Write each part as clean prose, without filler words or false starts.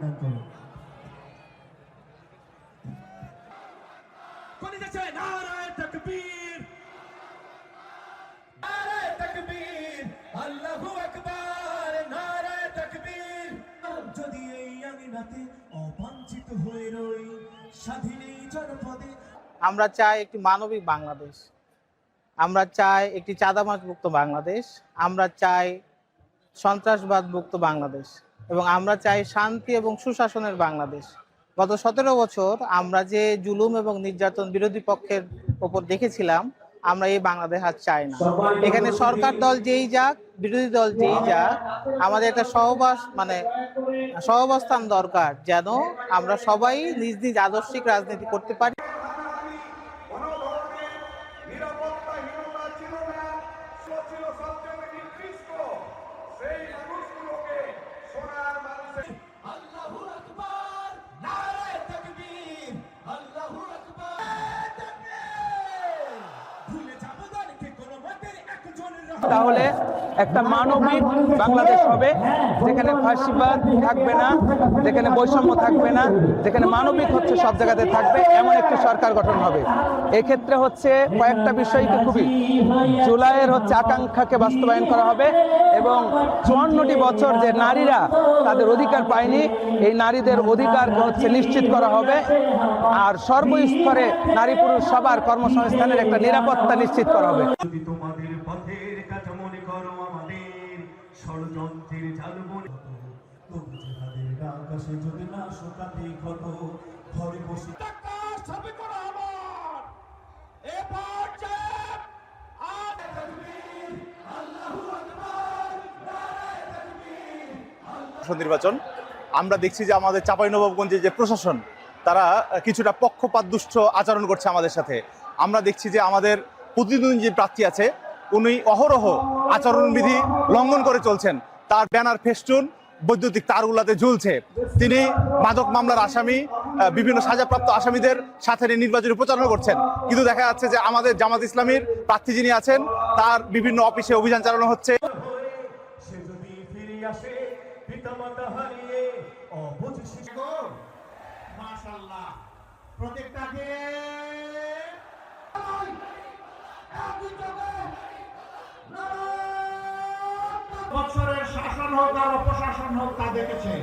দান করুন। নারায়ে তাকবীর, নারায়ে তাকবীর, আল্লাহু আকবার, নারায়ে তাকবীর। যদি এই আমিনাতে অবাঞ্ছিত হয়ে রই স্বাধীন এই জনপদে। আমরা চাই একটি মানবিক বাংলাদেশ, আমরা চাই একটি চাঁদাবাজ মুক্ত বাংলাদেশ, আমরা চাই সন্ত্রাসবাদ মুক্ত বাংলাদেশ এবং আমরা চাই শান্তি এবং সুশাসনের বাংলাদেশ। গত 17 বছর আমরা যে জুলুম এবং নির্যাতন বিরোধী পক্ষের ওপর দেখেছিলাম, আমরা এই বাংলাদেশ আর চাই না। এখানে সরকার দল যেই যাক, বিরোধী দল যেই যাক, আমাদের একটা সহাবস্থান দরকার, যেন আমরা সবাই নিজ নিজ আদর্শিক রাজনীতি করতে পারি। তাহলে একটা মানবিক বাংলাদেশ হবে, যেখানে ফাঁসিবাদ থাকবে না, যেখানে বৈষম্য থাকবে না, যেখানে মানবিক হচ্ছে সব জায়গাতে থাকবে, এমন একটি সরকার গঠন হবে। এক্ষেত্রে হচ্ছে কয়েকটা বিষয়কে খুবই জুলাইয়ের হচ্ছে আকাঙ্ক্ষাকে বাস্তবায়ন করা হবে এবং 54টি বছর যে নারীরা তাদের অধিকার পায়নি, এই নারীদের অধিকারকে হচ্ছে নিশ্চিত করা হবে। আর সর্বস্তরে নারী পুরুষ সবার কর্মসংস্থানের একটা নিরাপত্তা নিশ্চিত করা হবে। মনে করো আমাদের ষড়যন্ত্রের ঝালমুড়ি আকাশে যদি না শোকাতে কত ঘরে বসে সবে করা আমার এবার নির্বাচন আমরা দেখছি যে আমাদের চাঁপাইনবাবগঞ্জের যে প্রশাসন, তারা কিছুটা পক্ষপাতদুষ্ট আচরণ করছে আমাদের সাথে। আমরা দেখছি যে আমাদের প্রতিদ্বন্দ্বী যে প্রার্থী আছে, উনি অহরহ আচরণবিধি লঙ্ঘন করে চলছেন। তার ব্যানার, ফেস্টুন বৈদ্যুতিক তারগুলাতে ঝুলছে। তিনি মাদক মামলার আসামি, বিভিন্ন সাজাপ্রাপ্ত আসামিদের সাথে নির্বাচনী প্রচারণা করছেন। কিন্তু দেখা যাচ্ছে যে আমাদের জামাত ইসলামীর প্রার্থী যিনি আছেন, তার বিভিন্ন অফিসে অভিযান চালানো হচ্ছে। বছরের শাসন হোক আর অপশাসন হোক, তা দেখেছে।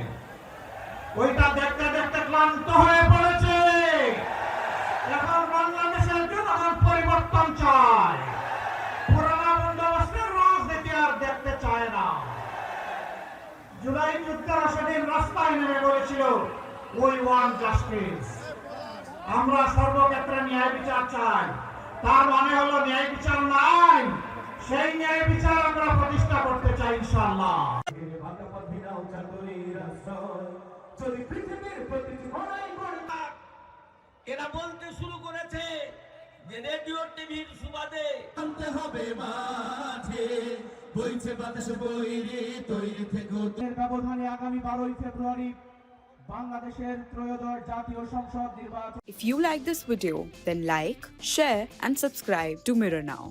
ওইটা দেখতে দেখতে ক্লান্ত হয়ে পড়েছে। এখন বাংলাদেশের জনগণ পরিবর্তন চায়, পুরানা বন্দোবস্তের রাজনীতি আর দেখতে চায় না। জুলাই যুদ্ধের সেদিন রাস্তায় নেমে বলেছিল, উই ওয়ান্ট জাস্টিস। আমরা সর্বক্ষেত্রে ন্যায় বিচার চাই। তার মানে হলো ন্যায় বিচার নাই, সেই ন্যায় বিচার আমরা প্রতিষ্ঠা করতে চাই ইনশাআল্লাহ। এরা বলতে শুরু করেছে যে রেডিও টিভির সুবাদে আনতে হবে মাঠে, বইছে বাতাস বইরে তৈরি থেকো। ব্যবধানে আগামী 12 ফেব্রুয়ারি বাংলাদেশের ত্রয়োদশ জাতীয় সংসদ নির্বাচন। If you like this video, then like, share and subscribe to Mirror Now.